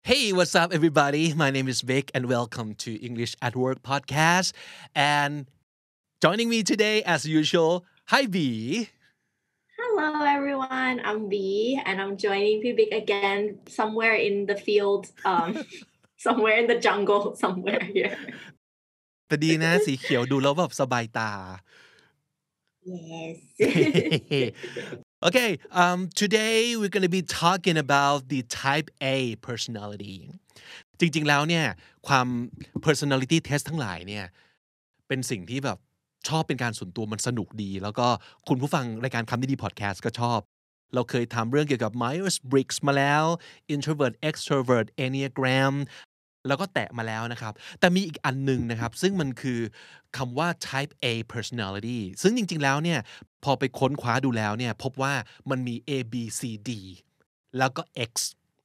Hey, what's up, everybody? My name is Vic, and welcome to English at Work podcast. And joining me today, as usual, hi B. Hello, everyone. I'm V, and I'm joining Pibik again somewhere in the field, somewhere in the jungle, somewhere here. แต่ดีนะสีเขียวดูแล้วแบบสบายตา Yes. Okay, today we're going to be talking about the type A personality จริงๆแล้วเนี่ยความ personality test ทั้งหลายเนี่ยเป็นสิ่งที่แบบชอบเป็นการส่วนตัวมันสนุกดีแล้วก็คุณผู้ฟังรายการคำนี้ดีพอดแคสต์ก็ชอบเราเคยทำเรื่องเกี่ยวกับ Myers-Briggs มาแล้ว introvert extrovert enneagram แล้วก็แตะมาแล้วนะครับแต่มีอีกอันหนึ่งนะครับซึ่งมันคือคำว่า type A personality ซึ่งจริงๆแล้วเนี่ยพอไปค้นคว้าดูแล้วเนี่ยพบว่ามันมี A B C D แล้วก็ X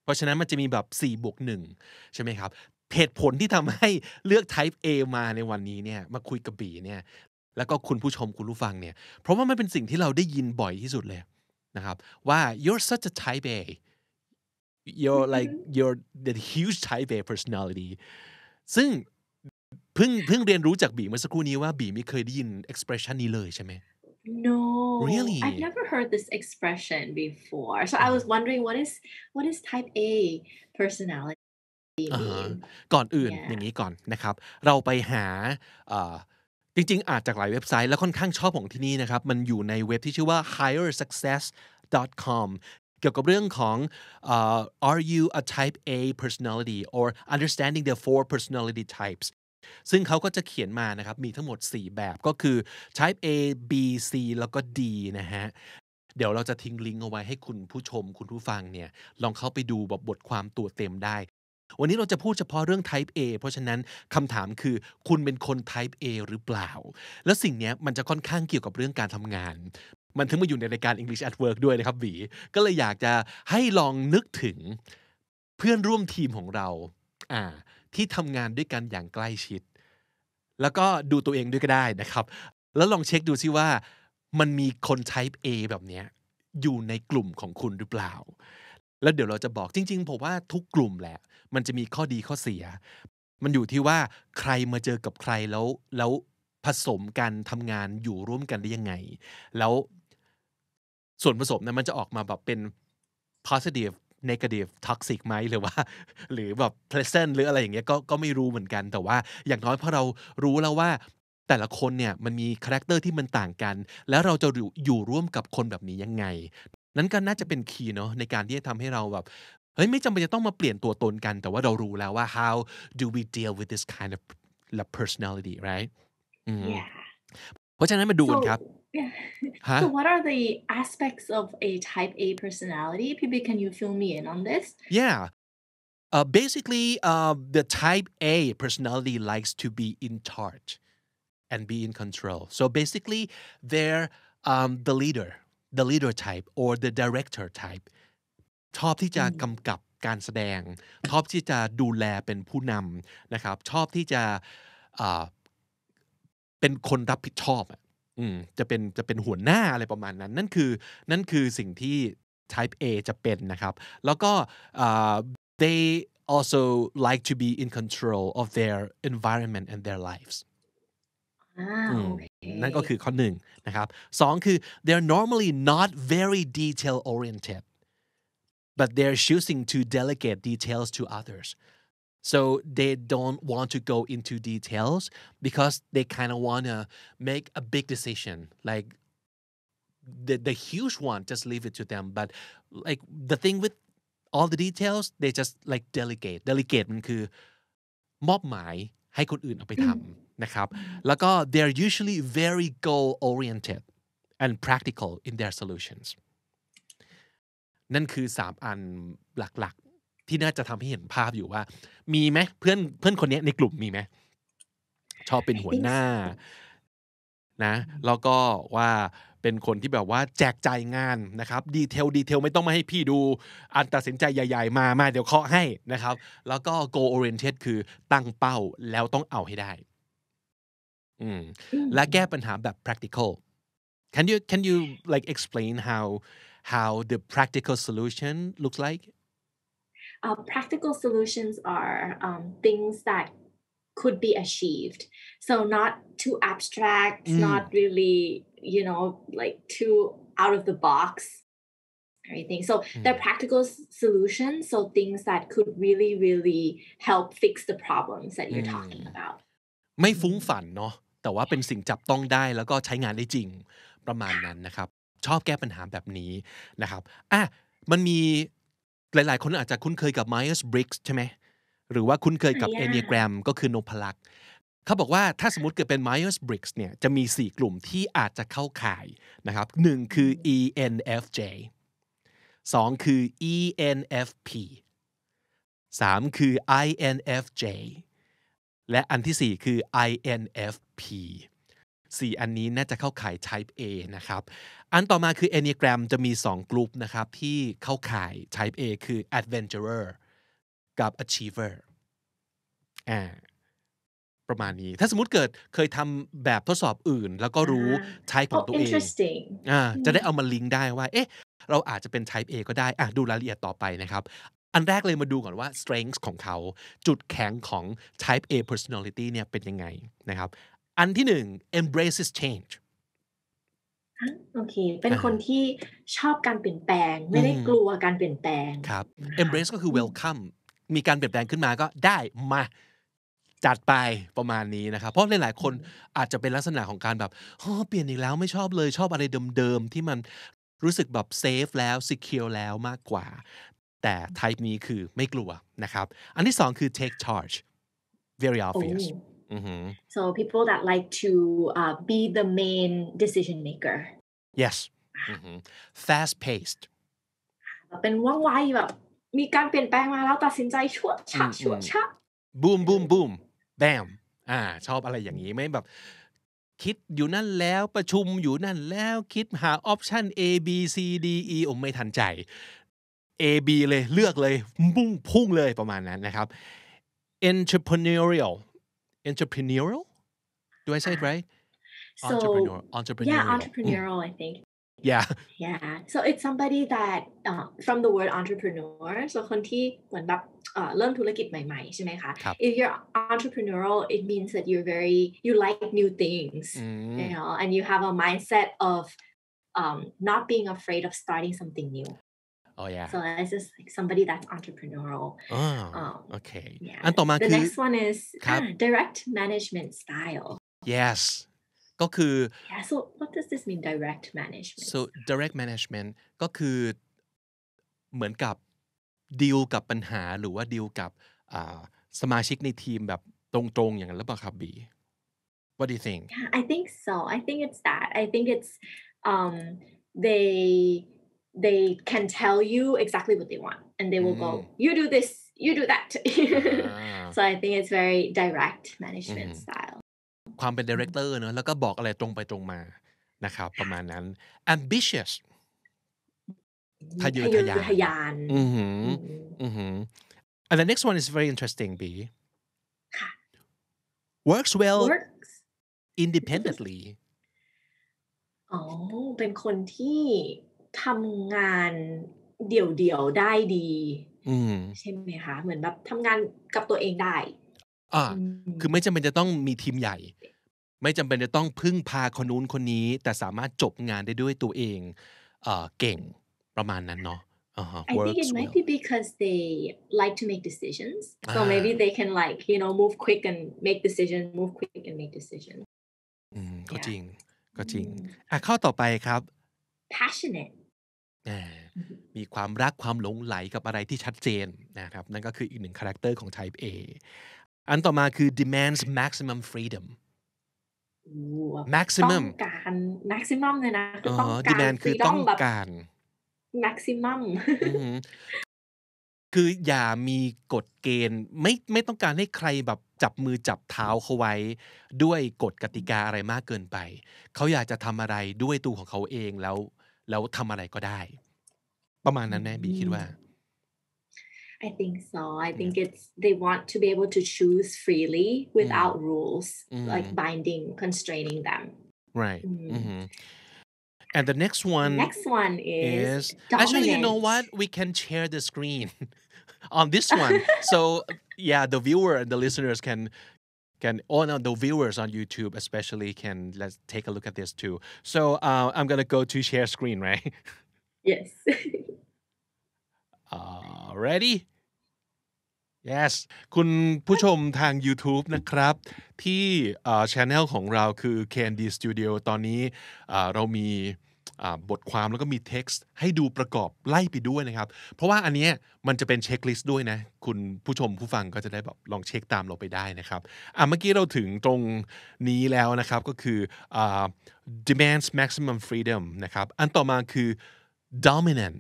เพราะฉะนั้นมันจะมีแบบ4บวก1ใช่ไหมครับเหตุผลที่ทำให้เลือก type A มาในวันนี้เนี่ยมาคุยกับบีเนี่ยแล้วก็คุณผู้ชมคุณผู้ฟังเนี่ยเพราะว่ามันเป็นสิ่งที่เราได้ยินบ่อยที่สุดเลยนะครับว่า you're such a type A you're the huge type A personality ซึ่งเพิ่งเรียนรู้จากบีเมื่อสักครู่นี้ว่าบีไม่เคยได้ยิน expression นี้เลยใช่ไหม No, I've really never heard this expression before. So I was wondering what is type A personality อะฮะ mean? ก่อนอื่นอ Yeah. ย่างนี้ก่อนนะครับเราไปหาเอ่อจริงๆอ่านจากหลายเว็บไซต์แล้วค่อนข้างชอบของที่นี่นะครับมันอยู่ในเว็บที่ชื่อว่า highersuccess.com เกี่ยวกับเรื่องของare you a type A personality or understanding the four personality types ซึ่งเขาก็จะเขียนมานะครับมีทั้งหมด4แบบก็คือ type A B C แล้วก็ D นะฮะเดี๋ยวเราจะทิ้งลิงก์เอาไว้ให้คุณผู้ชมคุณผู้ฟังเนี่ยลองเข้าไปดูบทความตัวเต็มได้วันนี้เราจะพูดเฉพาะเรื่อง type A เพราะฉะนั้นคำถามคือคุณเป็นคน type A หรือเปล่าและสิ่งนี้มันจะค่อนข้างเกี่ยวกับเรื่องการทำงานมันถึงมาอยู่ในรายการ English at Work ด้วยนะครับหวีก็เลยอยากจะให้ลองนึกถึงเพื่อนร่วมทีมของเราอ่าที่ทำงานด้วยกันอย่างใกล้ชิดแล้วก็ดูตัวเองด้วยก็ได้นะครับแล้วลองเช็คดูซิว่ามันมีคน type A แบบเนี้ยอยู่ในกลุ่มของคุณหรือเปล่าแล้วเดี๋ยวเราจะบอกจริงๆผมว่าทุกกลุ่มแหละมันจะมีข้อดีข้อเสียมันอยู่ที่ว่าใครมาเจอกับใครแล้วผสมกันทำงานอยู่ร่วมกันได้ยังไงแล้วส่วนผสมนั้นมันจะออกมาแบบเป็น positive negative toxic ไหมหรือว่าหรือแบบ pleasant หรืออะไรอย่างเงี้ยก็ไม่รู้เหมือนกันแต่ว่าอย่างน้อยพอเรารู้แล้วว่าแต่ละคนเนี่ยมันมีคาแรคเตอร์ที่มันต่างกันแล้วเราจะอยู่ร่วมกับคนแบบนี้ยังไงนั้นก็น่าจะเป็นคีย์เนาะในการที่จะทำให้เราแบบเฮ้ยไม่จำเป็นจะต้องมาเปลี่ยนตัวตนกันแต่ว่าเรารู้แล้วว่า how do we deal with this kind of personality right อืม Yeah. เพราะฉะนั้นมาดูกันครับ So, yeah. ฮะ So what are the aspects of a type A personality? Pibik, can you fill me in on this? yeah basically the type A personality likes to be in charge and be in control so basically they're the leader type or the director type ชอบที่จะกำกับการแสดงชอบที่จะดูแลเป็นผู้นำนะครับชอบที่จะอ่าเป็นคนรับผิดชอบอะจะเป็นหัวหน้าอะไรประมาณนั้นนั่นคือสิ่งที่ type A จะเป็นนะครับแล้วก็อ่า they also like to be in control of their environment and their lives Ah, นั่นก็คื okay. อข้อหนึ่งนะครับสองคือ they're normally not very detail oriented but they're choosing to delegate details to others so they don't want to go into details because they kind of want to make a big decision like the huge one just leave it to them but like the thing with all the details they just like delegate มันคือมอบหมายให้คนอื่นเอาไปทำนะครับแล้วก็ they're usually very goal oriented and practical in their solutions นั่นคือ3อันหลักๆที่น่าจะทำให้เห็นภาพอยู่ว่ามีไหมเพื่อนคนนี้ในกลุ่มมีไหมชอบเป็นI หัว think หน้า so. นะแล้วก็ว่าเป็นคนที่แบบว่าแจกจ่ายงานนะครับดีเทลไม่ต้องมาให้พี่ดูอันตัดสินใจใหญ่ๆมาเดี๋ยวเคาะให้นะครับแล้วก็ goal oriented คือตั้งเป้าแล้วต้องเอาให้ได้และแก้ปัญหาแบบ practical can you like explain how the practical solution looks like Practical solutions are things that could be achieved. So not too abstract, อืม not really, like too out of the box. Everything. So อืม they're practical solutions. So things that could really, really help fix the problems that อื you're ม talking about. ไม่ฟุ้งฝันเนาะแต่ว่าเป็นสิ่งจับต้องได้แล้วก็ใช้งานได้จริงประมาณนั้นนะครับชอบแก้ปัญหาแบบนี้นะครับมันมีหลายๆคนอาจจะคุ้นเคยกับ Myers-Briggs ใช่ไหมหรือว่าคุ้นเคยกับ Yeah. Enneagram ก็คือนพลักษ์เขาบอกว่าถ้าสมมติเกิดเป็น Myers-Briggs เนี่ยจะมี4กลุ่มที่อาจจะเข้าข่ายนะครับ1คือ ENFJ 2คือ ENFP 3คือ INFJ และอันที่4คือ INFP 4อันนี้น่าจะเข้าข่าย Type A นะครับอันต่อมาคือ Enneagram จะมี2กลุ่มนะครับที่เข้าข่าย Type A คือ Adventurer กับ Achiever อ่าประมาณนี้ถ้าสมมุติเกิดเคยทำแบบทดสอบอื่นแล้วก็รู้ type ของ Oh, ตัวเอง interesting. จะได้เอามาลิงก์ได้ว่าเราอาจจะเป็น type A ก็ได้ดูรายละเอียดต่อไปนะครับอันแรกเลยมาดูก่อนว่า strengths ของเขาจุดแข็งของ type A personality เนี่ยเป็นยังไงนะครับอันที่1 embraces change โอเค เป็นคนที่ชอบการเปลี่ยนแปลง ไม่ได้กลัวการเปลี่ยนแปลง ครับ embrace ก็คือ welcome มีการเปลี่ยนแปลงขึ้นมาก็ได้มาจัดไปประมาณนี้นะครับเพราะหลายๆคนอาจจะเป็นลักษณะของการแบบเปลี่ยนอีกแล้วไม่ชอบเลยชอบอะไรเดิมๆที่มันรู้สึกแบบ safe แล้ว secure แล้วมากกว่าแต่ type นี้คือไม่กลัวนะครับอันที่2คือ take charge very obvious So people that like to be the main decision maker. yes fast paced เป็นว่องไวแบบมีการเปลี่ยนแปลงมาแล้วตัดสินใจชั่วชะ บูมแบมชอบอะไรอย่างนี้ไม่แบบคิดอยู่นั่นแล้วประชุมอยู่นั่นแล้วคิดหาออปชัน A B C D E ไม่ทันใจ A B เลยเลือกเลยพุ่งเลยประมาณนั้นนะครับ entrepreneurial do I say it right So entrepreneurial yeah, entrepreneurial, I think. yeah so it's somebody that from the word entrepreneur so คนที่เหมือนแบบเริ่มธุรกิจใหม่ๆใช่ไหมคะ if you're entrepreneurial it means that you like new things and you have a mindset of not being afraid of starting something new oh yeah so it's just like somebody that's entrepreneurial okay อันต่อมาคือ the next one is direct management style yes ก็คือ so what does this mean direct management so direct management ก็คือเหมือนกับดีลกับปัญหาหรือว่าดีลกับสมาชิกในทีมแบบตรงๆอย่างนั้นหรือเปล่าครับบี What do you think I think so I think it's that I think it's they can tell you exactly what they want and they will go you do this you do that so I think it's very direct management styleความเป็น director เนอะแล้วก็บอกอะไรตรงไปตรงมานะครับประมาณนั้น ambitious ทะเยอทะยาน and the next one is very interesting B works independently เป็นคนที่ทำงานเดี่ยวๆได้ดีใช่ไหมคะเหมือนแบบทำงานกับตัวเองได้คือไม่จำเป็นจะต้องมีทีมใหญ่ไม่จำเป็นจะต้องพึ่งพาคนนู้นคนนี้แต่สามารถจบงานได้ด้วยตัวเองเก่งประมาณนั้นเนาะI think it might be because they like to make decisions so maybe they can move quick and make decisions ก็จริงข้อต่อไปครับ passionate มีความรักความหลงไหลกับอะไรที่ชัดเจนนะครับนั่นก็คืออีกหนึ่งคาแรคเตอร์ของ Type A อันต่อมาคือ demands maximum freedom maximum ต้องการ maximum เลยนะคือต้องการ demand คือต้องการ maximum คืออย่ามีกฎเกณฑ์ไม่ต้องการให้ใครแบบจับมือจับเท้าเขาไว้ด้วยกฎกติกาอะไรมากเกินไปเขาอยากจะทำอะไรด้วยตัวของเขาเองแล้วทำอะไรก็ได้ประมาณนั้นแม่บีคิดว่า I think so I think it's they want to be able to choose freely without rules like binding constraining them right and the next one is actually you know what we can share the screen on this one. So yeah, the viewer and the listeners can oh no, the viewers on YouTube especially can let's take a look at this too. So I'm gonna go to share screen, right? Yes. Ready? Yes คุณผู้ชมทาง YouTube นะครับที่channel ของเราคือ Candy Studio ตอนนี้เรามีบทความแล้วก็มี text ให้ดูประกอบไล่ไปด้วยนะครับเพราะว่าอันเนี้ยมันจะเป็นเช็คลิสต์ด้วยนะคุณผู้ชมผู้ฟังก็จะได้แบบลองเช็คตามเราไปได้นะครับเมื่อกี้เราถึงตรงนี้แล้วนะครับก็คือdemands maximum freedom นะครับอันต่อมาคือ dominant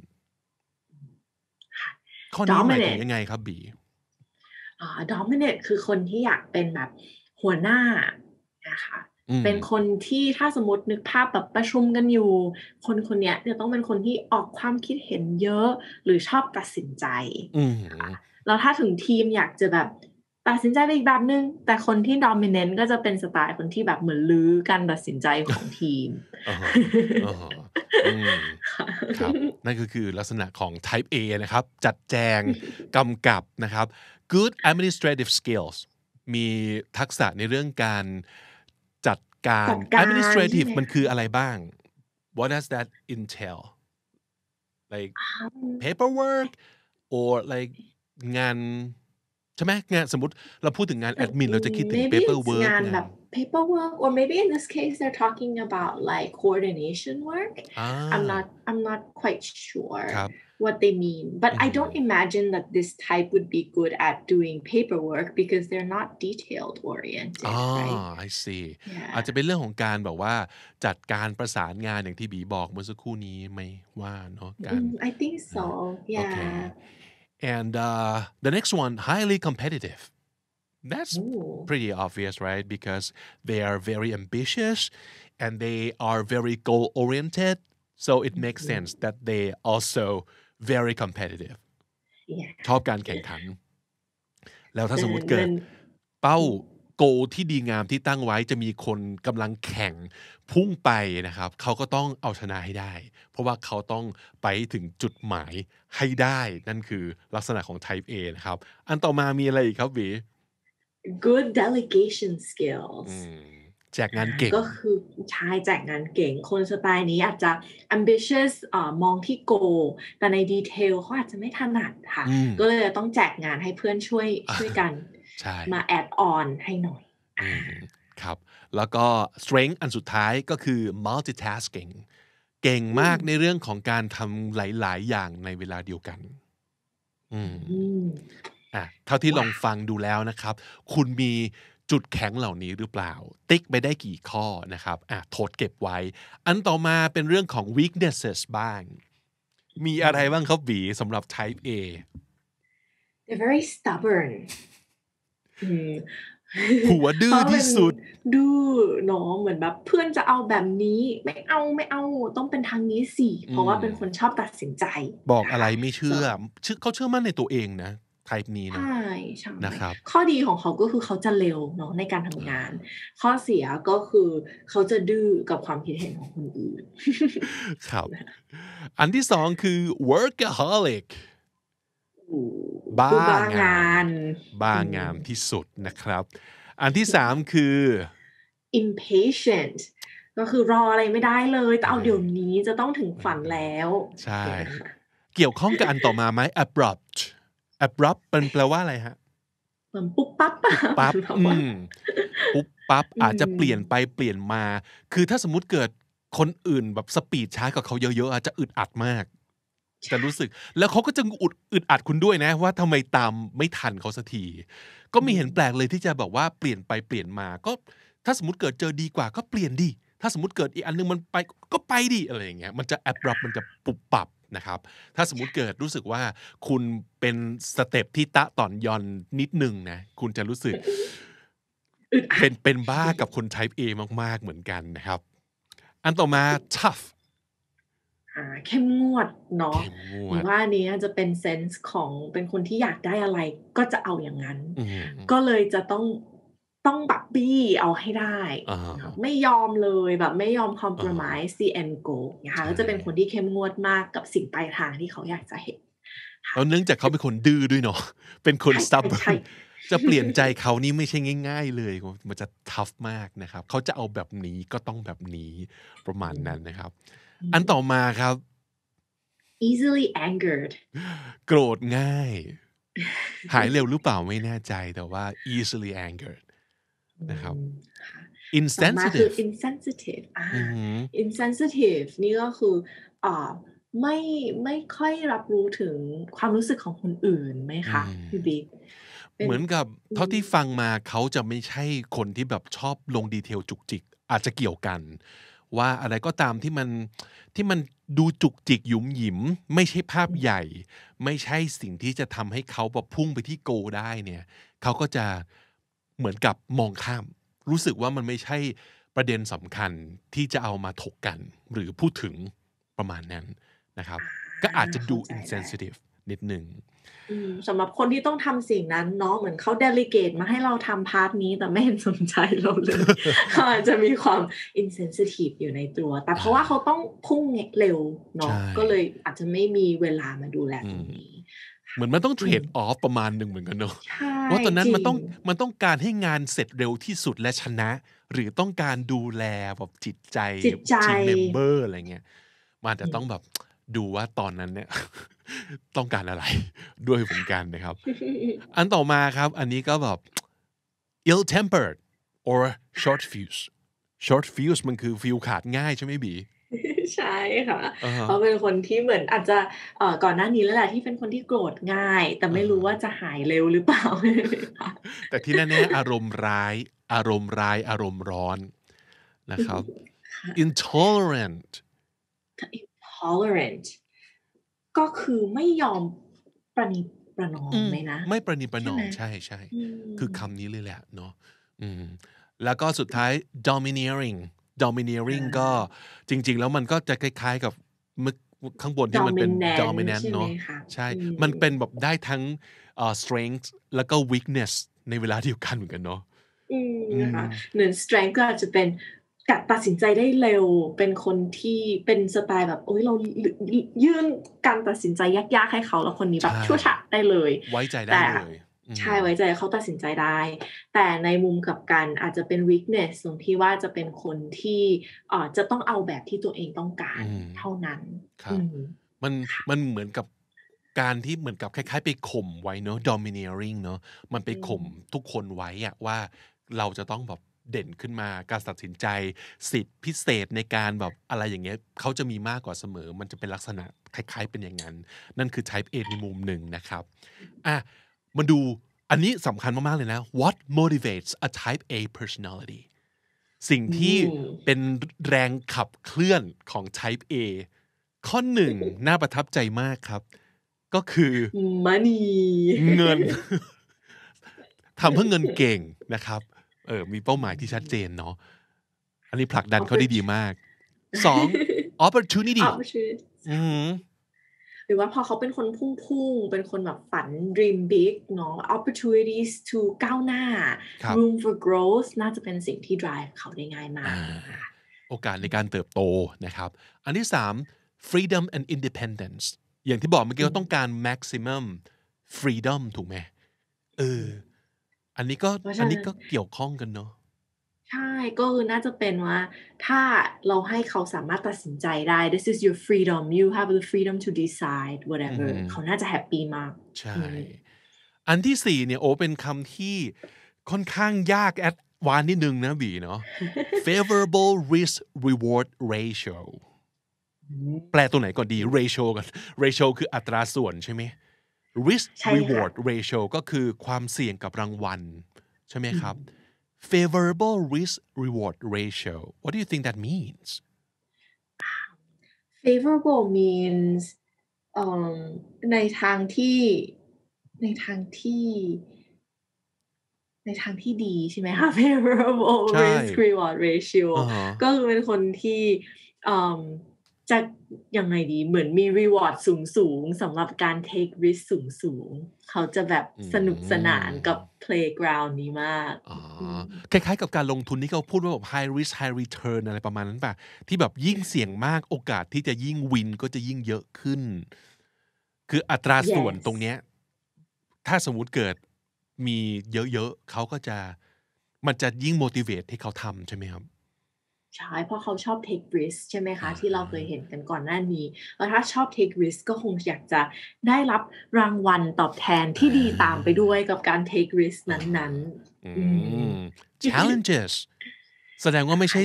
ข้อนี้หมายถึงยังไงครับบีdominant คือคนที่อยากเป็นแบบหัวหน้านะคะเป็นคนที่ถ้าสมมตินึกภาพแบบประชุมกันอยู่คนนี้จะต้องเป็นคนที่ออกความคิดเห็นเยอะหรือชอบตัดสินใจแล้วถ้าถึงทีมอยากจะแบบตัดสินใจไปอีกแบบนึงแต่คนที่ dominant ก็จะเป็นสไตล์คนที่แบบเหมือนลื้อการตัดสินใจของทีมครับนั่นก็คือลักษณะของ type A นะครับจัดแจงกำกับนะครับ good administrative skills มีทักษะในเรื่องการจัดการ administrative มันคืออะไรบ้าง what does that entail like paperwork or like งานใช่ไหมงานสมมติเราพูดถึงงานแอดมินเราจะคิดถึง paperwork งานแบบ paperwork or maybe in this case they're talking about like coordination work I'm not quite sure what they mean but I don't imagine that this type would be good at doing paperwork because they're not detailed oriented right I see อาจจะเป็นเรื่องของการแบบว่าจัดการประสานงานอย่างที่บีบอกเมื่อสักครู่นี้ไหมว่าเนาะการ I think so yeah okay. And the next one, highly competitive. That's pretty obvious, right? Because they are very ambitious and they are very goal-oriented. So it makes sense that they also very competitive. ชอบการแข่งขัน แล้วถ้าสมมติเกิดเป้าโกที่ดีงามที่ตั้งไว้จะมีคนกำลังแข่งพุ่งไปนะครับเขาก็ต้องเอาชนะให้ได้เพราะว่าเขาต้องไปถึงจุดหมายให้ได้นั่นคือลักษณะของ type A นะครับอันต่อมามีอะไรอีกครับวี good delegation skills แจกงานเก่งก็คือใช่แจกงานเก่งคนสไตล์นี้อาจจะ ambitious มองที่ goal แต่ใน detail เขาอาจจะไม่ถนัดค่ะก็เลยต้องแจกงานให้เพื่อนช่วยกันมา add on ให้หน่อยครับแล้วก็ strength อันสุดท้ายก็คือ multitasking เก่งมากในเรื่องของการทำหลายๆอย่างในเวลาเดียวกันเท่าที่ลองฟังดูแล้วนะครับคุณมีจุดแข็งเหล่านี้หรือเปล่าติ๊กไปได้กี่ข้อนะครับโทษเก็บไว้อันต่อมาเป็นเรื่องของ weaknesses บ้างมีอะไรบ้างครับบีสำหรับ type A they're very stubborn หัวดื้อที่สุดดื้อเนาะเหมือนแบบเพื่อนจะเอาแบบนี้ไม่เอาต้องเป็นทางนี้สิเพราะว่าเป็นคนชอบตัดสินใจบอกอะไรไม่เชื่อเขาเชื่อมั่นในตัวเองนะtype นี้นะใช่นะครับข้อดีของเขาก็คือเขาจะเร็วเนาะในการทำงานข้อเสียก็คือเขาจะดื้อกับความคิดเห็นของคนอื่นครับอันที่สองคือ workaholic บ้างานที่สุดนะครับอันที่สามคือ impatient ก็คือรออะไรไม่ได้เลยแต่เอาเดี๋ยวนี้จะต้องถึงฝันแล้วใช่เกี่ยวข้องกับอันต่อมาไหม abrupt เป็นแปลว่าอะไรฮะเหมือนปุ๊บปั๊บปุ๊บปั๊บอาจจะเปลี่ยนไปเปลี่ยนมาคือถ้าสมมุติเกิดคนอื่นแบบสปีดช้ากับเขาเยอะๆอาจจะอึดอัดมากจะรู้สึกแล้วเขาก็จะอึดอัดคุณด้วยนะว่าทำไมตามไม่ทันเขาสักทีก็มีเห็นแปลกเลยที่จะบอกว่าเปลี่ยนไปเปลี่ยนมาก็ถ้าสมมุติเกิดเจอดีกว่าก็เปลี่ยนดิถ้าสมมุติเกิดอีกอันนึงมันไปก็ไปดิอะไรอย่างเงี้ยมันจะ abrupt มันจะปุบปับนะครับถ้าสมมุติเกิดรู้สึกว่าคุณเป็นสเต็ปที่ตะต่อนยอนนิดนึงนะคุณจะรู้สึกเป็นบ้ากับคน type A มากๆเหมือนกันนะครับอันต่อมา tough เข้มงวดเนาะว่าอันนี้จะเป็นเซนส์ของเป็นคนที่อยากได้อะไรก็จะเอาอย่างนั้นก็เลยจะต้องแบบบี้เอาให้ได้ไม่ยอมเลยแบบไม่ยอม compromise the end goal นะคะก็จะเป็นคนที่เข้มงวดมากกับสิ่งปลายทางที่เขาอยากจะเห็น แล้วเนื่องจากเขาเป็นคนดื้อด้วยเนาะเป็นคน ใช่ stubborn จะเปลี่ยนใจเขานี่ไม่ใช่ง่ายๆเลยมันจะ tough มากนะครับเขาจะเอาแบบนี้ก็ต้องแบบนี้ประมาณนั้นนะครับอันต่อมาครับ easily angered โกรธง่ายหายเร็วหรือเปล่าไม่แน่ใจแต่ว่า easily angered นะครับ ต่อมาคือ insensitive insensitive Mm-hmm. insensitive นี่ก็คืออ่าไม่ไม่ค่อยรับรู้ถึงความรู้สึกของคนอื่นไหมคะพี่บิ๊กเหมือนกับเท่าที่ฟังมาเขาจะไม่ใช่คนที่แบบชอบลงดีเทลจุกจิกอาจจะเกี่ยวกันว่าอะไรก็ตามที่มันดูจุกจิกหยุมหยิมไม่ใช่ภาพใหญ่ไม่ใช่สิ่งที่จะทำให้เขาแบบพุ่งไปที่โกได้เนี่ยเขาก็จะเหมือนกับมองข้ามรู้สึกว่ามันไม่ใช่ประเด็นสำคัญที่จะเอามาถกกันหรือพูดถึงประมาณนั้นนะครับก็อาจจะดู insensitive นิดนึงสำหรับคนที่ต้องทำสิ่งนั้นเนาะเหมือนเขาเดลิเกตมาให้เราทำพาร์ทนี้แต่ไม่เห็นสนใจเราเลยเขาอาจจะมีความ insensitive อยู่ในตัวแต่เพราะว่าเขาต้องพุ่งเร็วเนาะก็เลยอาจจะไม่มีเวลามาดูแลตรงนี้เหมือนมันต้องเทรดออฟประมาณหนึ่งเหมือนกันเนาะว่าตอนนั้นมันต้องการให้งานเสร็จเร็วที่สุดและชนะหรือต้องการดูแลแบบจิตใจทีมเมมเบอร์อะไรเงี้ยมันจะต้องแบบดูว่าตอนนั้นเนี่ยต้องการอะไรด้วยเหมือนกันนะครับอันต่อมาครับอันนี้ก็แบบ ill tempered or short fuse มันคือฟิวขาดง่ายใช่ไหมบีใช่ค่ะเขาเป็นคนที่เหมือนอาจจะก่อนหน้านี้แล้วแหละที่เป็นคนที่โกรธง่ายแต่ไม่รู้ว่าจะหายเร็วหรือเปล่าแต่ที่แน่ๆอารมณ์ร้ายอารมณ์ร้อนนะครับ intolerant ก็คือไม่ยอมประนีประนอมไหมนะไม่ประนีประนอมใช่ใช่คือคำนี้เลยแหละเนาะแล้วก็สุดท้าย domineering ก็จริงๆแล้วมันก็จะคล้ายๆกับข้างบนที่มันเป็น dominant เนาะใช่มันเป็นแบบได้ทั้งstrength แล้วก็ weakness ในเวลาเดียวกันเหมือนกันเนาะค่ะเหมือน strength ก็อาจจะเป็นการตัดสินใจได้เร็วเป็นคนที่เป็นสไตล์แบบโอ้ยเรายื่นการตัดสินใจยากๆให้เขาแล้วคนนี้แบบชั่วฉะได้เลยไว้ใจได้เลยใช่ไว้ใจเขาตัดสินใจได้แต่ในมุมกลับกันอาจจะเป็น weakness ตรงที่ว่าจะเป็นคนที่จะต้องเอาแบบที่ตัวเองต้องการเท่านั้นครับมันเหมือนกับการที่เหมือนกับคล้ายๆไปข่มไว้เนาะ domineering เนาะมันไปข่มทุกคนไว้อะว่าเราจะต้องแบบเด่นขึ้นมาการตัดสินใจสิทธิพิเศษในการแบบอะไรอย่างเงี้ยเขาจะมีมากกว่าเสมอมันจะเป็นลักษณะคล้ายๆเป็นอย่างนั้นนั่นคือ type A ในมุมหนึ่งนะครับมาดูอันนี้สำคัญมากๆเลยนะ what motivates a type A personality สิ่งที่เป็นแรงขับเคลื่อนของ type A ข้อหนึ่งน่าประทับใจมากครับก็คือ money เงิน ทำเพื่อเงินเก่งนะครับมีเป้าหมายที่ชัดเจนเนาะอันนี้ผลักดันเขาได้ดีมากสอง opportunity หรือว่าพอเขาเป็นคนพุ่งเป็นคนแบบฝัน dream big เนาะ opportunities to ก้าวหน้า room for growth น่าจะเป็นสิ่งที่ drive เขาได้ง่ายมากโอกาสในการเติบโตนะครับอันที่สาม freedom and independence อย่างที่บอกเมื่อกี้ว่าต้องการ maximum freedom ถูกไหมอันนี้ก็เกี่ยวข้องกันเนาะใช่ก็คือน่าจะเป็นว่าถ้าเราให้เขาสามารถตัดสินใจได้ this is your freedom you have the freedom to decide whatever เขาน่าจะแฮปปี้มากใช่อันที่สี่เนี่ยเป็นคำที่ค่อนข้างยากแอดวานนิดนึงนะบีเนาะ favorable risk reward ratio แปลตัวไหนก่อนดี ratio กัน ratio คืออัตราส่วนใช่ไหม risk reward ratio ก็คือความเสี่ยงกับรางวัลใช่ไหมครับ favorable risk reward ratio what do you think that means favorable means ในทางที่ดีใช่ไหมคะ favorable risk reward ratio ก็คือเป็นคนที่จะยังไงดีเหมือนมี reward สูงสำหรับการ take risk สูงเขาจะแบบสนุกสนานกับ playground นี้มากคล้ายๆกับการลงทุนที่เขาพูดว่าแบบ high risk high return อะไรประมาณนั้นป่ะที่แบบยิ่งเสี่ยงมากโอกาสที่จะยิ่งวินก็จะยิ่งเยอะขึ้น คืออัตราส่วน yes ตรงเนี้ยถ้าสมมุติเกิดมีเยอะๆเขาก็จะมันจะยิ่ง motivate ให้เขาทำใช่ไหมครับใช่เพราะเขาชอบ take risk ใช่ไหมคะที่เราเคยเห็นกันก่อนหน้านี้แล้วถ้าชอบ take risk ก็คงอยากจะได้รับรางวัลตอบแทนที่ดีตามไปด้วยกับการ take risk นั้นๆchallenges แสดงว่าไม่ใช่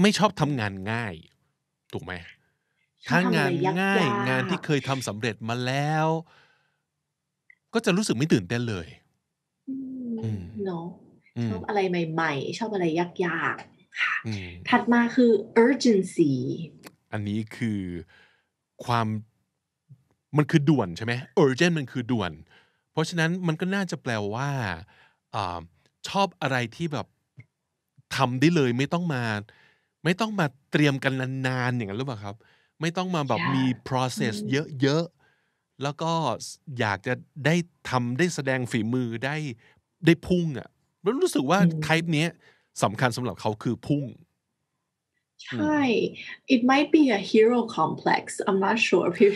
ไม่ชอบทำงานง่ายถูกไหมชอบทำอะไรถ้างานง่ายยงานากที่เคยทำสำเร็จมาแล้วก็จะรู้สึกไม่ตื่นเต้นเลยๆเนาะอืมชอบอะไรใหม่ๆชอบอะไรยากๆค่ะอืมถัดมาคือ urgency อันนี้คือความมันคือด่วนใช่ไหม urgent มันคือด่วนเพราะฉะนั้นมันก็น่าจะแปลว่าอาชอบอะไรที่แบบทำได้เลยไม่ต้องมาเตรียมกันนานๆอย่างนั้นหรือเปล่าครับไม่ต้องมาแบบมี yeah process เยอะๆแล้วก็อยากจะได้ทำได้แสดงฝีมือได้พุ่งอ่ะแล้วรู้สึกว่า type เนี้ยสำคัญสำหรับเขาคือพุ่งใช่ it might be a hero complex I'm not sure พี่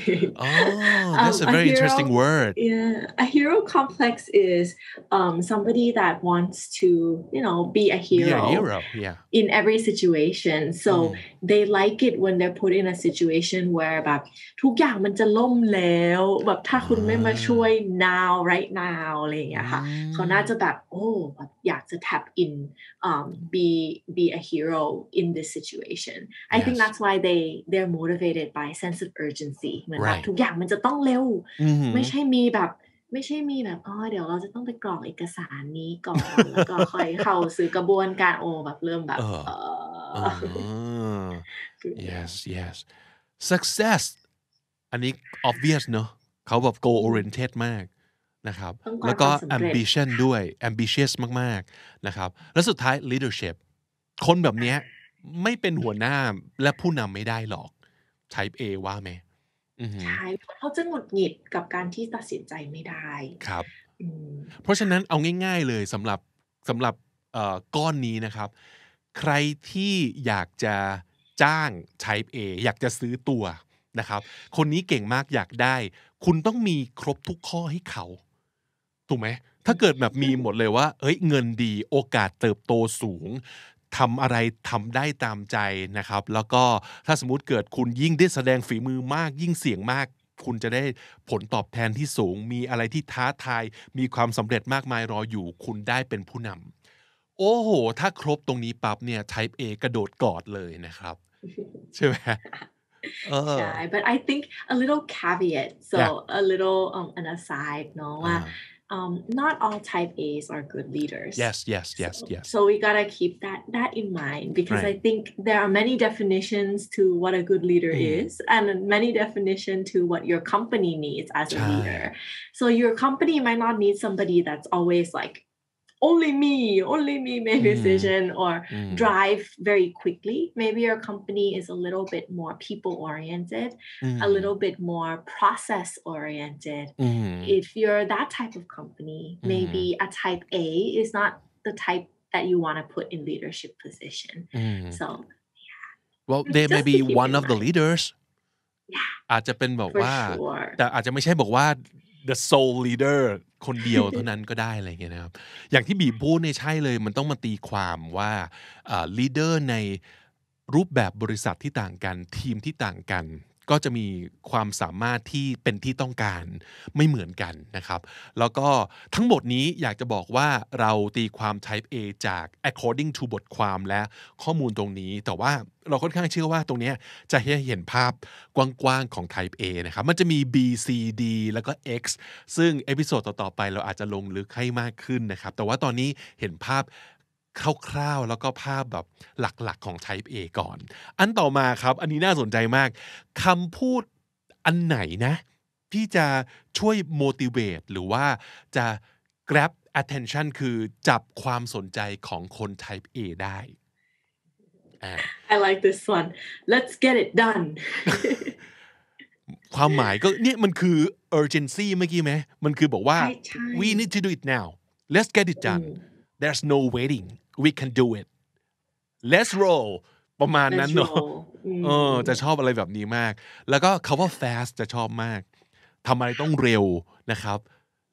Oh, that's a a very hero interesting word. yeah a hero complex is somebody that wants to be a Be a hero hero. Yeah. in every situation so อืม they like it when they're put in a situation where แบบทุกอย่างมันจะล่มแล้วแบบถ้าคุณไม่มาช่วย now right now อะไรอย่างเงี้ยค่ะเขาน่าจะแบบโอ้แบบอยากจะ tap in be a hero in this situation I think Yes. that's why they're motivated by sense of urgency เหมือนแบบทุ Right. กอย่างมันจะต้องเร็วอือหือไม่ใช่มีแบบอ๋อเดี๋ยวเราจะต้องไปกรอกเอกสารนี้ก่อนแล้วก็ค่อยเข้าสู่กระบวนการโอ้แบบเริ่มแบเอบอเออ yeah yes yes success อันนี้ obvious เนอะเขาแบบ goal oriented มากนะครับต้องการแล้วก็ ความสำเร็จ ambition ด้วย ambitious มากๆนะครับแล้วสุดท้าย leadership คนแบบเนี้ยไม่เป็นหัวหน้าและผู้นำไม่ได้หรอก type A ว่าไหมอือหือใช่เขาจะหงุดหงิดกับการที่ตัดสินใจไม่ได้ครับ อืมเพราะฉะนั้นเอาง่ายๆเลยสำหรับก้อนนี้นะครับใครที่อยากจะจ้าง Type A อยากจะซื้อตัวนะครับคนนี้เก่งมากอยากได้คุณต้องมีครบทุกข้อให้เขาถูกไหมถ้าเกิดแบบมีหมดเลยว่าเฮ้ยเงินดีโอกาสเติบโตสูงทำอะไรทำได้ตามใจนะครับแล้วก็ถ้าสมมุติเกิดคุณยิ่งได้แสดงฝีมือมากยิ่งเสี่ยงมาก คุณจะได้ผลตอบแทนที่สูง มีอะไรที่ท้าทาย มีความสำเร็จมากมายรออยู่ คุณได้เป็นผู้นำ โอ้โห ถ้าครบตรงนี้ปั๊บเนี่ย Type A กระโดดกอดเลยนะครับใช่ไหมเออใช่ but I think a little caveat so yeah a little an aside เนาะว่า not all type A's are good leaders yes yes so yes yes so we gotta keep that in mind because I right think there are many definitions to what a good leader is and many definition to what your company needs as a ใช่ leader so your company might not need somebody that's always like only me make decision or drive very quickly. Maybe your company is a little bit more people oriented, a little bit more process oriented. If you're that type of company, maybe a type A is not the type that you want to put in leadership position. So well they may just be to keep one in of the mind. leaders Yeah, อาจจะเป็นแบบ for ว่า sure. แต่อาจจะไม่ใช่บอกว่า the sole leader คนเดียวเท่านั้นก็ได้อะไรอย่างเงี้ยนะครับอย่างที่บีพูดเนี่ยใช่เลยมันต้องมาตีความว่าleader ในรูปแบบบริษัทที่ต่างกันทีมที่ต่างกันก็จะมีความสามารถที่เป็นที่ต้องการไม่เหมือนกันนะครับแล้วก็ทั้งหมดนี้อยากจะบอกว่าเราตีความ type A จาก according to บทความและข้อมูลตรงนี้แต่ว่าเราค่อนข้างเชื่อว่าตรงนี้จะให้เห็นภาพกว้างๆของ type A นะครับมันจะมี B C D แล้วก็ X ซึ่งเอพิโซดต่อๆไปเราอาจจะลงลึกให้มากขึ้นนะครับแต่ว่าตอนนี้เห็นภาพคร่าวๆแล้วก็ภาพแบบหลักๆของ Type A ก่อน อันต่อมาครับ อันนี้น่าสนใจมากคำพูดอันไหนนะที่จะช่วย motivate หรือว่าจะ grab attention คือจับความสนใจของคน Type A ได้ I like this one. Let's get it done. ความหมายก็เนี่ยมันคือ urgency เมื่อกี้ไหมมันคือบอกว่า ใช่ใช่ we need to do it now let's get it done there's no waiting we can do it let's roll ประมาณนั้น Let's เนอะ roll จะชอบอะไรแบบนี้มาก แล้วก็คำว่า fast จะชอบมาก ทำอะไรต้องเร็วนะครับ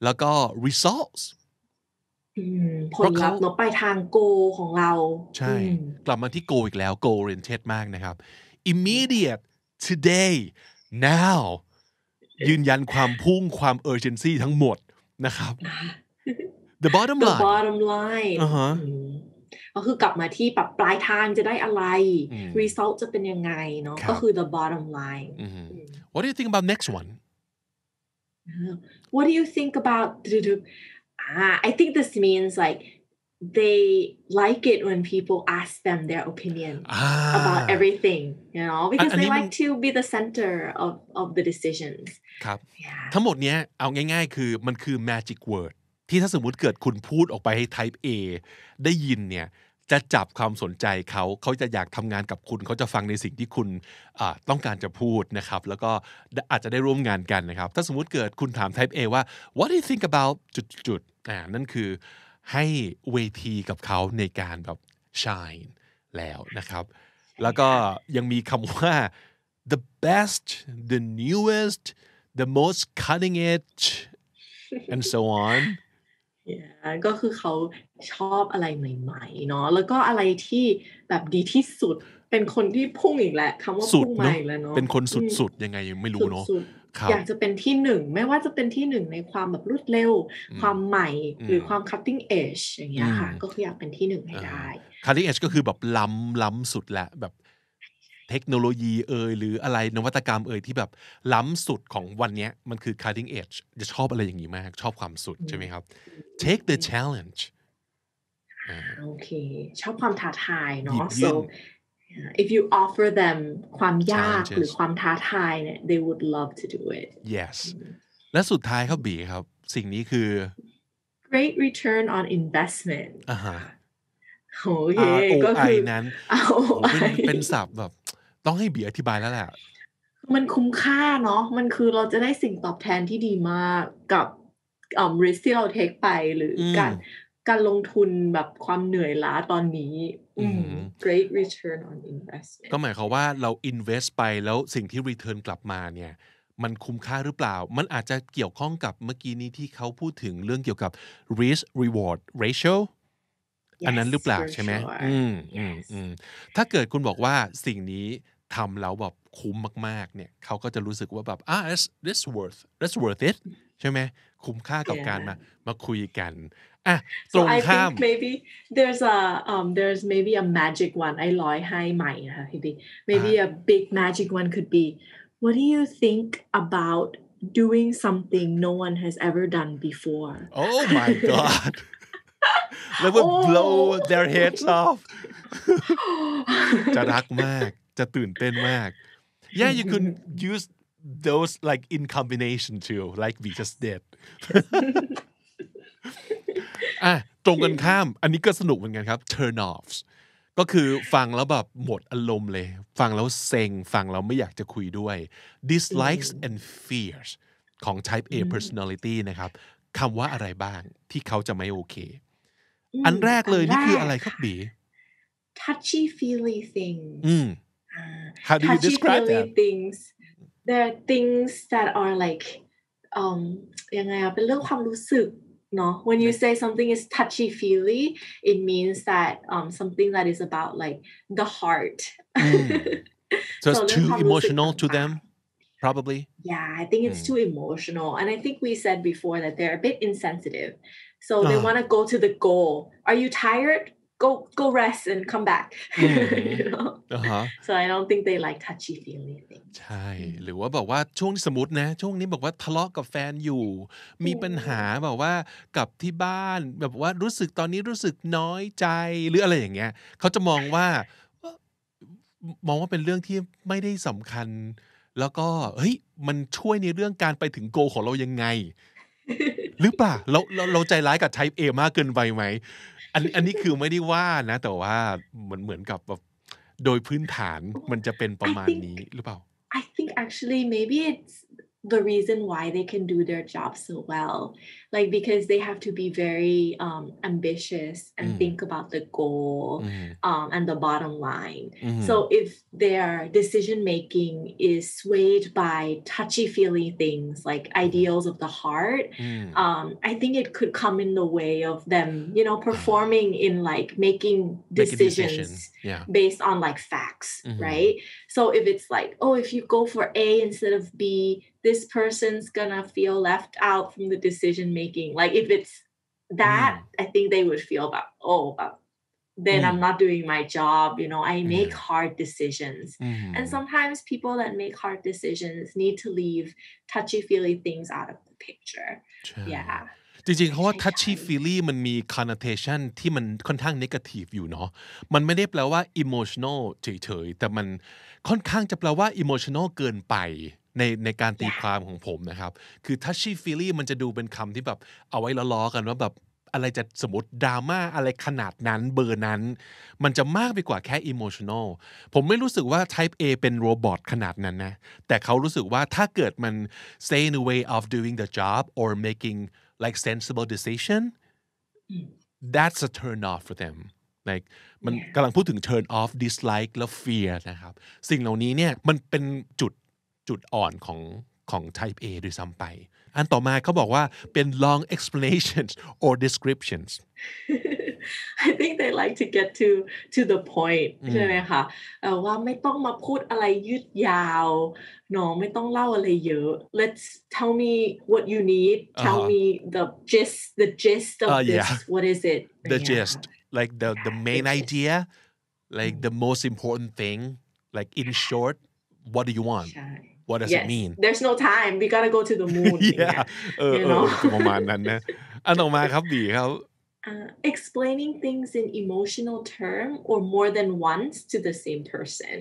แล้วก็ results ผลลัพธ์เนาะไปทางโกของเราใช่กลับมาที่ goal อีกแล้ว goal oriented มากนะครับ immediate today now ยืนยันความพุ่งความ urgency ทั้งหมดนะครับ the bottom the line bottom line ก็คือกลับมาที่ปลายทางจะได้อะไร result จะเป็นยังไงเนาะก็คือ the bottom line what do you think about next one what do you think about I think this means like they like it when people ask them their opinion about everything you know because they like to be the center of the decisions ครับทั้งหมดเนี้ยเอาง่ายๆคือมันคือ magic word ที่ถ้าสมมุติเกิดคุณพูดออกไปให้ type A ได้ยินเนี่ยจะจับความสนใจเขาจะอยากทำงานกับคุณเขาจะฟังในสิ่งที่คุณต้องการจะพูดนะครับแล้วก็อาจจะได้ร่วมงานกันนะครับถ้าสมมุติเกิดคุณถาม type A ว่า what do you think about จุดๆนั่นคือให้เวทีกับเขาในการแบบ shine แล้วนะครับแล้วก็ยังมีคำว่า the best the newest the most cutting edge and so onก็คือเขาชอบอะไรใหม่ๆเนาะแล้วก็อะไรที่แบบดีที่สุดเป็นคนที่พุ่งอีกแหละคำว่าพุ่งมาอีกแล้วเนาะเป็นคนสุดๆยังไงไม่รู้เนาะอยากจะเป็นที่หนึ่งไม่ว่าจะเป็นที่หนึ่งในความแบบรวดเร็วความใหม่หรือความ cutting edge อย่างเงี้ยค่ะก็คืออยากเป็นที่หนึ่งให้ได้ cutting edge ก็คือแบบล้ำสุดแหละแบบเทคโนโลยีหรืออะไรนวัตกรรมที่แบบล้ำสุดของวันนี้มันคือ cutting edge จะชอบอะไรอย่างนี้มากชอบความสุดใช่ไหมครับ take the challenge โอเคชอบความท้าทายเนาะ so if you offer them ความยากหรือความท้าทายเนี่ย they would love to do it yes และสุดท้ายครับบีครับสิ่งนี้คือ great return on investment โอเค ROI นั้นเป็นศัพท์แบบต้องให้บีอธิบายแล้วแหละมันคุ้มค่าเนาะมันคือเราจะได้สิ่งตอบแทนที่ดีมากกับrisk ที่เราเทคไปหรือการลงทุนแบบความเหนื่อยล้าตอนนี้great return on investment ก็หมายความว่าเรา invest ไปแล้วสิ่งที่ return กลับมาเนี่ยมันคุ้มค่าหรือเปล่ามันอาจจะเกี่ยวข้องกับเมื่อกี้นี้ที่เขาพูดถึงเรื่องเกี่ยวกับ risk reward ratio อันนั้นหรือเปล่าใช่ไหมถ้าเกิดคุณบอกว่าสิ่งนี้ทำแล้วแบบคุ้มมากๆเนี่ยเขาก็จะรู้สึกว่าแบบthat's worth it ใช่ไหมคุ้มค่ากับการมาคุยกันตรงข้าม I think maybe there's maybe a magic one ไอ้ร้อยให้ใหม่นะคะพี่บิ๊ก maybe a big magic one could be what do you think about doing something no one has ever done before oh my god that would blow their heads off จะรักมากจะตื่นเต้นมาก yeah you could use those like in combination too like we just did ตรงกันข้ามอันนี้ก็สนุกเหมือนกันครับ turn offs ก็คือฟังแล้วแบบหมดอารมณ์เลยฟังแล้วเซ็งฟังแล้วไม่อยากจะคุยด้วย dislikes and fears ของ type A personality นะครับคำว่าอะไรบ้างที่เขาจะไม่โอเคอันแรกเลยนี่คืออะไรครับบี touchy feely things how do you describe that things there are things that are like ยังไงเป็นเรื่องความรู้สึกเนาะ when you say something is touchy feely it means that something that is about like the heart so it's too emotional to them probably yeah I think it's too emotional and I think we said before that they're a bit insensitive so they want to go to the goal are you tired go rest and come back you know so I don't think they like touchy feely things ใช่หรือว่าบอกว่าช่วงสมมตินะช่วงนี้บอกว่าทะเลาะกับแฟนอยู่มีปัญหาแบบว่ากับที่บ้านแบบว่ารู้สึกตอนนี้รู้สึกน้อยใจหรืออะไรอย่างเงี้ยเขาจะมองว่าเป็นเรื่องที่ไม่ได้สำคัญแล้วก็เฮ้ยมันช่วยในเรื่องการไปถึงโกของเรายังไงหรือเปล่าเราใจร้ายกับ type A มากเกินไปไหมอันนี้คือไม่ได้ว่านะแต่ว่ามันเหมือนกับแบบโดยพื้นฐานมันจะเป็นประมาณนี้หรือเปล่า I think actually maybe it's the reason why they can do their job so well like because they have to be very ambitious and think about the goal and the bottom line. So if their decision making is swayed by touchy-feely things like ideals of the heart, I think it could come in the way of them, performing in like making decisions based on like facts, right? So if it's like, oh, if you go for A instead of B, this person's gonna feel left out from the decision making. Like if it's that, I think they would feel about, then I'm not doing my job. I make hard decisions. And sometimes people that make hard decisions need to leave touchy-feely things out of the picture. Yeah. จริงๆเขาว่า touchy feely มันมี connotation ที่มันค่อนข้าง negative อยู่เนาะมันไม่ได้แปลว่า emotional เฉยๆแต่มันค่อนข้างจะแปลว่า emotional เกินไปในการตีความของผมนะครับคือ touchy feely มันจะดูเป็นคำที่แบบเอาไว้ล้อๆกันว่าแบบอะไรจะสมมติดราม่าอะไรขนาดนั้นเบอร์นั้นมันจะมากไปกว่าแค่ emotional ผมไม่รู้สึกว่า type A เป็นโรบอทขนาดนั้นนะแต่เขารู้สึกว่าถ้าเกิดมัน stay in the way of doing the job or making like sensible decision that's a turn off for them like มันกำลังพูดถึง turn off dislike แล้ว fear นะครับสิ่งเหล่านี้เนี่ยมันเป็นจุดอ่อนของ type A ด้วยซ้ำไปอันต่อมาเขาบอกว่าเป็น long explanations or descriptions I think they like to get to the point ใช่ไหมคะว่าไม่ต้องมาพูดอะไรยืดยาวเนาะไม่ต้องเล่าอะไรเยอะ let's tell me what you need tell me the gist of this what is it the gist like the main idea like the most important thing like in short what do you want what does it mean there's no time we gotta go to the moon ประมาณนั้นนะอันต่อมาครับบีครับexplaining things in emotional term or more than once to the same person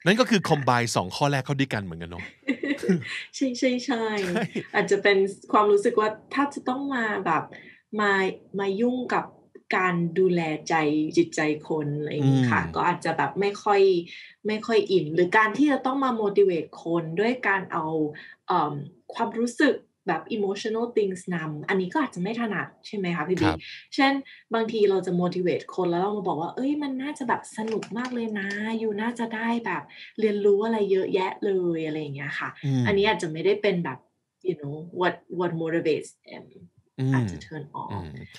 นั่นก็คือ combine 2ข้อแรกเข้าด้วยกันเหมือนกันเนาะใช่อาจจะเป็นความรู้สึกว่าถ้าจะต้องมาแบบมายุ่งกับการดูแลใจจิตใจคนอะไรอย่างนี้ค่ะก็อาจจะแบบไม่ค่อยอินหรือการที่จะต้องมา motivate คนด้วยการเอาความรู้สึกแบบ emotional things นำอันนี้ก็อาจจะไม่ถนัดใช่ไหมคะพี่บิ๊กเช่นบางทีเราจะ motivate คนแล้วเรามาบอกว่าเอ้ยมันน่าจะแบบสนุกมากเลยนะอยู่น่าจะได้แบบเรียนรู้อะไรเยอะแยะเลยอะไรอย่างเงี้ยค่ะอันนี้อาจจะไม่ได้เป็นแบบ what motivates them อาจจะ turn off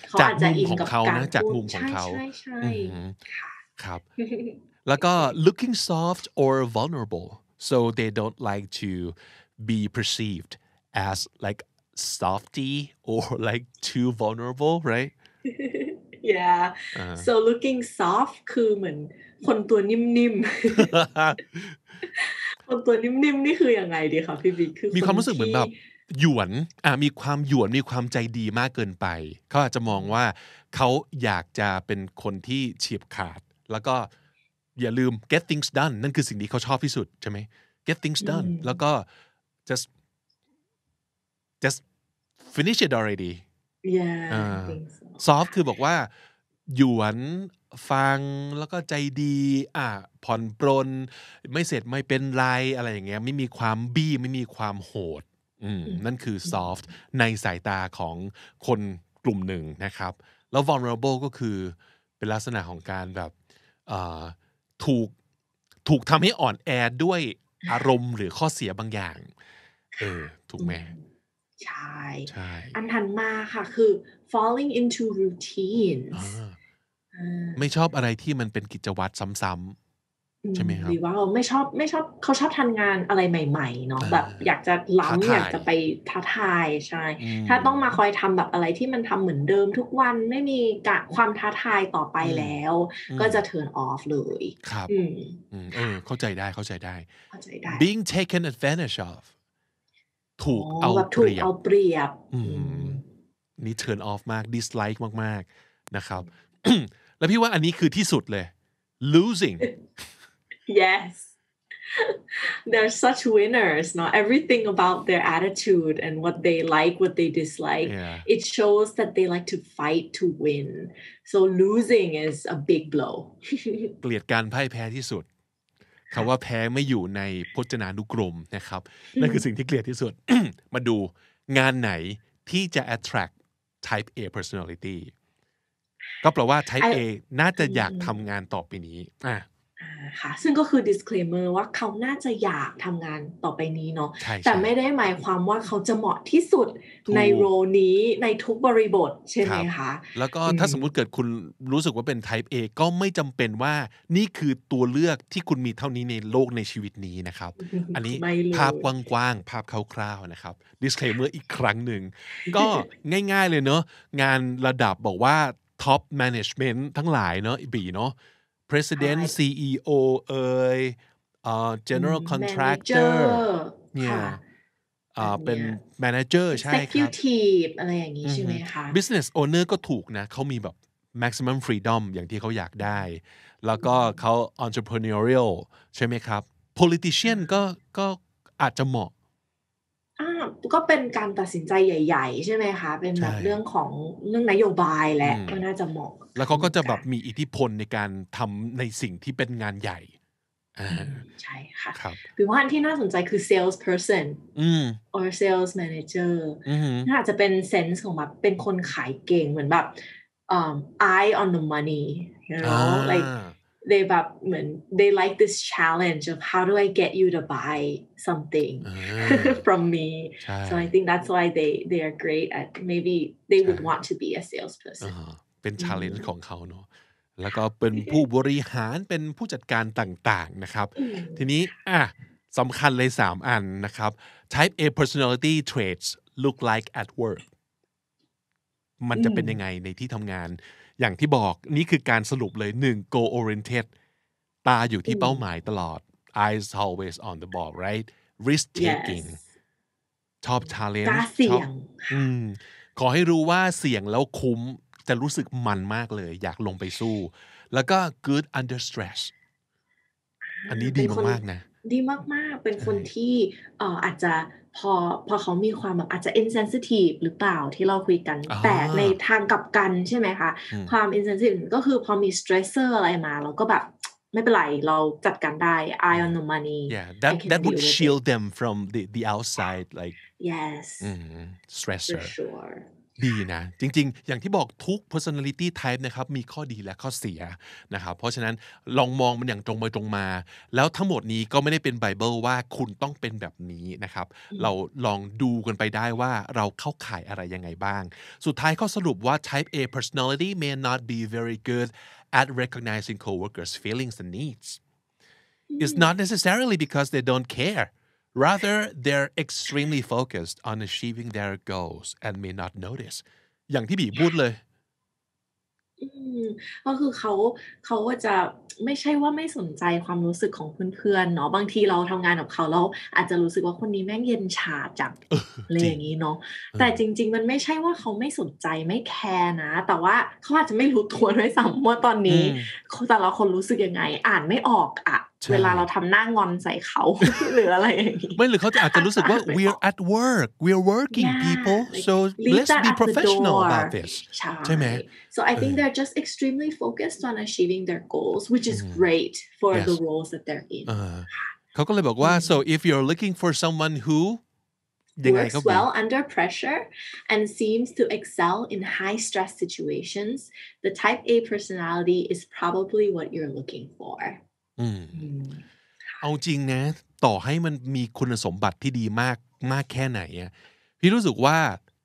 เขาอาจจะอินกับการพูดใช่ครับแล้วก็ looking soft or vulnerable so they don't like to be perceived as like softy or like too vulnerable right yeah so looking soft คือเหมือนคนตัวนิ่มๆคนตัวนิ่มๆนี่คือยังไงดีคะพี่บิ๊กคือมีความรู้สึกเหมือนแบบหยวนมีความหยวนมีความใจดีมากเกินไปเขาอาจจะมองว่าเขาอยากจะเป็นคนที่เฉียบขาดแล้วก็อย่าลืม get things done นั่นคือสิ่งที่เขาชอบที่สุดใช่ไหม get things done แล้วก็ just finish it already soft คือบอกว่าหยวนฟังแล้วก็ใจดีผ่อนปรนไม่เสร็จไม่เป็นไรอะไรอย่างเงี้ยไม่มีความบี้ไม่มีความโหดนั่นคือ soft ในสายตาของคนกลุ่มหนึ่งนะครับแล้ว vulnerable ก็คือเป็นลักษณะของการแบบถูกทำให้อ่อนแอด้วยอารมณ์หรือข้อเสียบางอย่างถูกไหมใช่อันถัดมาค่ะคือ falling into routines ไม่ชอบอะไรที่มันเป็นกิจวัตรซ้ำๆใช่ไหมครับหรือว่าไม่ชอบเขาชอบทำงานอะไรใหม่ๆเนาะแบบอยากจะล้ำอยากจะไปท้าทายใช่ถ้าต้องมาคอยทำแบบอะไรที่มันทำเหมือนเดิมทุกวันไม่มีความท้าทายต่อไปแล้วก็จะ turn off เลยครับเข้าใจได้being taken advantage of ถูกเอาเปรียบนี่ turn off มาก dislike มากๆนะครับ แล้วพี่ว่าอันนี้คือที่สุดเลย losing yes they're such winners no everything about their attitude and what they like what they dislike it shows that they like to fight to win so losing is a big blow เกลียดการพ่ายแพ้ที่สุดคำว่าแพ้ไม่อยู่ในพจนานุกรมนะครับนั่นคือสิ่งที่เกลียดที่สุด มาดูงานไหน ที่จะ attract type A personality ก็แปลว่า type A น่าจะอยากทำงานต่อไปนี้ค่ะซึ่งก็คือ disclaimer ว่าเขาน่าจะอยากทำงานต่อไปนี้เนาะใช่แต่ไม่ได้หมายความว่าเขาจะเหมาะที่สุดในโรนี้ในทุกบริบทใช่ไหมคะแล้วก็ถ้าสมมุติเกิดคุณรู้สึกว่าเป็น type A ก็ไม่จำเป็นว่านี่คือตัวเลือกที่คุณมีเท่านี้ในโลกในชีวิตนี้นะครับอันนี้ภาพกว้างๆภาพคร่าวๆนะครับ disclaimer อีกครั้งหนึ่งก็ง่ายๆเลยเนาะงานระดับบอกว่า top management ทั้งหลายเนาะบีเนาะPresident CEO General Contractor เนี่ยเป็น Manager ใช่ครับ Executive อะไรอย่างนี้ใช่ไหมคะ Business Owner ก็ถูกนะเขามีแบบ maximum freedom อย่างที่เขาอยากได้แล้วก็เขา entrepreneurial ใช่ไหมครับ Politician ก็อาจจะเหมาะก็เป็นการตัดสินใจใหญ่ๆใช่ไหมคะเป็นแบบเรื่องของเรื่องนโยบายและก็น่าจะเหมาะแล้วเขาก็จะแบบมีอิทธิพลในการทำในสิ่งที่เป็นงานใหญ่ใช่ค่ะหรือว่าอันที่น่าสนใจคือ sales person or sales manager น่าจะเป็นเซนส์ของแบบเป็นคนขายเก่งเหมือนแบบeye on the money you know like they แบบเหมือน they like this challenge of how do I get you to buy something from me so I think that's why they are great at maybe they would want to be a salesperson เป็น challenge ของเขาเนาะแล้วก็เป็นผู้บริหารเป็นผู้จัดการต่างๆนะครับทีนี้สำคัญเลย3อันนะครับ type A personality traits look like at work มันจะเป็นยังไงในที่ทำงานอย่างที่บอกนี่คือการสรุปเลย1 goal oriented ตาอยู่ที่เป้าหมายตลอด eyes always on the ball right risk taking ชอบ challenge เสี่ยงขอให้รู้ว่าเสี่ยงแล้วคุ้มจะรู้สึกมันมากเลยอยากลงไปสู้แล้วก็ good under stress อันนี้ดีมากๆนะดีมากๆเป็นคนที่อาจจะพอเขามีความแบบอาจจะ insensitive หรือเปล่าที่เราคุยกันแต่ในทางกลับกันใช่ไหมคะความ insensitive ก็คือพอมี stressor อะไรมาเราก็แบบไม่เป็นไรเราจัดการได้ eye on the money that would shield them from the outside like yes stressor for sureดีนะจริงๆอย่างที่บอกทุก personality type นะครับมีข้อดีและข้อเสียนะครับเพราะฉะนั้นลองมองมันอย่างตรงไปตรงมาแล้วทั้งหมดนี้ก็ไม่ได้เป็นไบเบิลว่าคุณต้องเป็นแบบนี้นะครับเราลองดูกันไปได้ว่าเราเข้าข่ายอะไรยังไงบ้างสุดท้ายข้อสรุปว่า type A personality may not be very good at recognizing coworkers' feelings and needs it's not necessarily because they don't care Rather, they're extremely focused on achieving their goals and may not notice. อย่างที่บีพูดเลยก็คือเขาก็จะไม่ใช่ว่าไม่สนใจความรู้สึกของเพื่อนๆเนาะบางทีเราทำงานกับเขาแล้วอาจจะรู้สึกว่าคนนี้แม่งเย็นชาจังอะไรอย่างนี้เนาะแต่จริงๆมันไม่ใช่ว่าเขาไม่สนใจไม่แคร์นะแต่ว่าเขาอาจจะไม่รู้ตัวด้วยซ้ำว่าตอนนี้แต่ละคนรู้สึกยังไงอ่านไม่ออกเวลาเราทำหน้างอนใส่เขาหรืออะไรอย่างนี้ไม่หรือเขาจะอาจจะรู้สึกว่า we're at work we're working people so let's be professional about this ใช่ไหม so I think they're just extremely focused on achieving their goals which is great for the roles that they're in เขาก็เลยบอกว่า so if you're looking for someone who works well under pressure and seems to excel in high stress situations the type A personality is probably what you're looking forเอาจริงนะต่อให้มันมีคุณสมบัติที่ดีมากแค่ไหนพี่รู้สึกว่า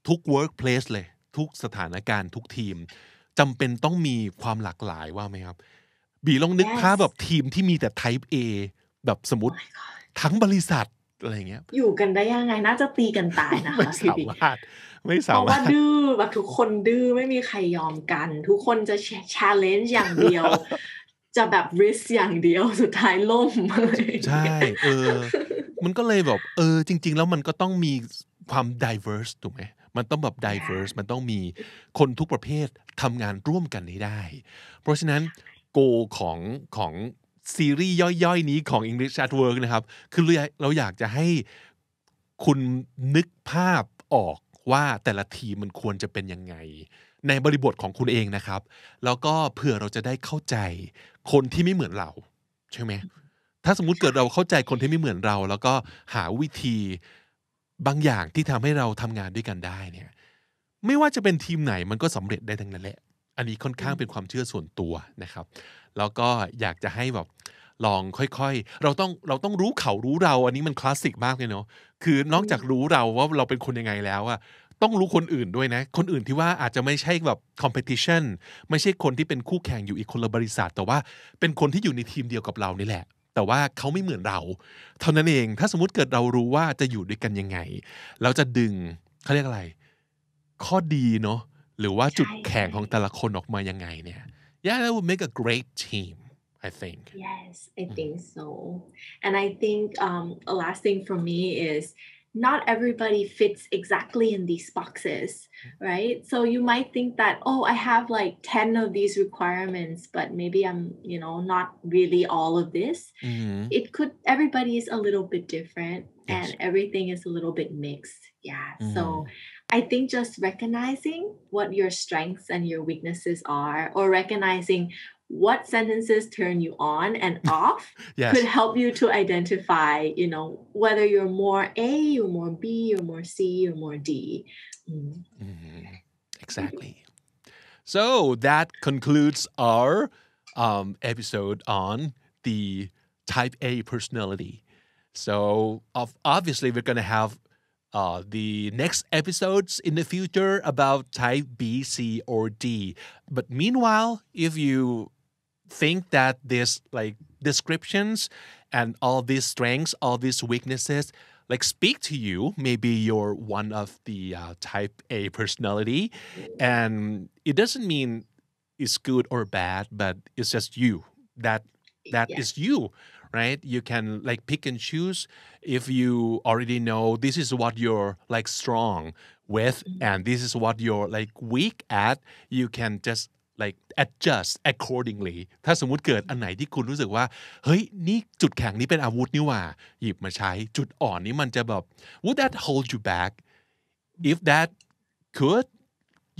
ทุก workplace เลยทุกสถานการณ์ทุกทีมจำเป็นต้องมีความหลากหลายว่าไหมครับบีลองนึกภาพแบบทีมที่มีแต่ type A แบบสมมติทั้งบริษัทอะไรเงี้ยอยู่กันได้ยังไงน่าจะตีกันตายนะคะไม่สามารถเพราะว่าดื้อแบบทุกคนดื้อไม่มีใครยอมกันทุกคนจะ challenge อย่างเดียวจะแบบ risk อย่างเดียวสุดท้ายล่มใช่มันก็เลยแบบจริงๆแล้วมันก็ต้องมีความ diverse ถูกไหมมันต้องแบบ diverse มันต้องมีคนทุกประเภททำงานร่วมกันให้ได้เพราะฉะนั้น goal ของซีรีส์ย่อยๆนี้ของ English at Work นะครับคือเราอยากจะให้คุณนึกภาพออกว่าแต่ละทีมมันควรจะเป็นยังไงในบริบทของคุณเองนะครับแล้วก็เผื่อเราจะได้เข้าใจคนที่ไม่เหมือนเราใช่ไหมถ้าสมมุติเกิดเราเข้าใจคนที่ไม่เหมือนเราแล้วก็หาวิธีบางอย่างที่ทำให้เราทำงานด้วยกันได้เนี่ย ไม่ว่าจะเป็นทีมไหนมันก็สำเร็จได้ทั้งนั้นแหละอันนี้ค่อนข้างเป็นความเชื่อส่วนตัวนะครับแล้วก็อยากจะให้แบบลองค่อยๆเราต้องรู้เขารู้เราอันนี้มันคลาสสิกมากเลยเนาะคือนอกจากรู้เราว่าเราเป็นคนยังไงแล้วอะต้องรู้คนอื่นด้วยนะคนอื่นที่ว่าอาจจะไม่ใช่แบบ competition ไม่ใช่คนที่เป็นคู่แข่งอยู่อีกคนละบริษัทแต่ว่าเป็นคนที่อยู่ในทีมเดียวกับเรานี่แหละแต่ว่าเขาไม่เหมือนเราเท่านั้นเองถ้าสมมุติเกิดเรารู้ว่าจะอยู่ด้วยกันยังไงเราจะดึงเขาเรียกอะไรข้อดีเนาะหรือว่าจุดแข็งของแต่ละคนออกมายังไงเนี่ย yeah that would make a great team I think Yes, I think so. And I think a last thing for me is not everybody fits exactly in these boxes, right? So you might think that, oh, I have like 10 of these requirements, but maybe I'm, not really all of this. It could, everybody is a little bit different and yes everything is a little bit mixed. Yeah. So I think just recognizing what your strengths and your weaknesses are, or recognizing what sentences turn you on and off could yes help you to identify, whether you're more A, you're more B, you're more C, you're more D. exactly so that concludes our episode on the type A personality so obviously we're gonna have the next episodes in the future about type B, C, or D. But meanwhile, if you think that this like descriptions and all these strengths, all these weaknesses, like speak to you, maybe you're one of the type A personality, and it doesn't mean it's good or bad, but it's just you. That Yeah. is you, right? You can like pick and choose if you already know this is what you're like strong with and this is what you're like weak at you can just like adjust accordingly ถ้าสมมุติเกิดอันไหนที่คุณรู้สึกว่าเฮ้ยนี่จุดแข็งนี้เป็นอาวุธนี่หว่าหยิบมาใช้จุดอ่อนนี้มันจะแบบ would that hold you back if that could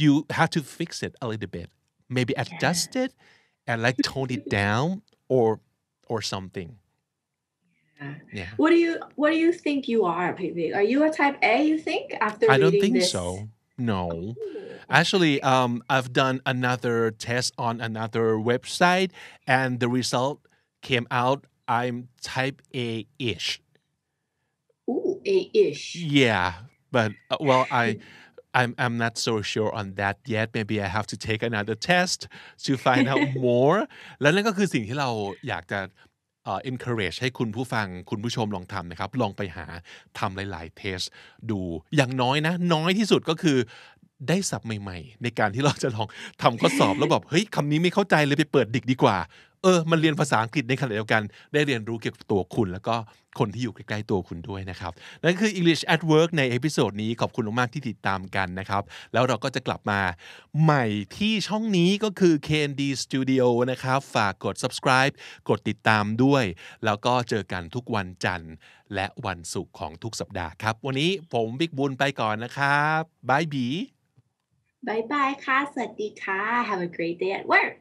you have to fix it a little bit maybe adjust it and like tone it down or something yeah What do you think you are, Pivik? Are you a type A, you think, after I don't reading think this? so no Oh, actually I've done another test on another website and the result came out I'm type A-ish ooh, A-ish. yeah but well I'm not so sure on that yet maybe I have to take another test to find out more แล้วนั่นก็คือสิ่งที่เราอยากจะencourage ให้คุณผู้ฟังคุณผู้ชมลองทำนะครับลองไปหาทำหลายๆเทสดูอย่างน้อยนะน้อยที่สุดก็คือได้ศัพท์ใหม่ๆในการที่เราจะลองทำข้อสอบแล้วแบบเฮ้ยคำนี้ไม่เข้าใจเลยไปเปิดดิกดีกว่ามันเรียนภาษาอังกฤษในขณะเดียวกันได้เรียนรู้เกี่ยวกับตัวคุณแล้วก็คนที่อยู่ใกล้ๆตัวคุณด้วยนะครับนั่นคือ English at Work ในเอพิโซดนี้ขอบคุณมากๆที่ติดตามกันนะครับแล้วเราก็จะกลับมาใหม่ที่ช่องนี้ก็คือ KND Studio นะครับฝากกด subscribe กดติดตามด้วยแล้วก็เจอกันทุกวันจันทร์และวันศุกร์ของทุกสัปดาห์ครับวันนี้ผมบิ๊กบุญไปก่อนนะครับบายบี Bye bye, ka. Sawasdee ka. Have a great day at work.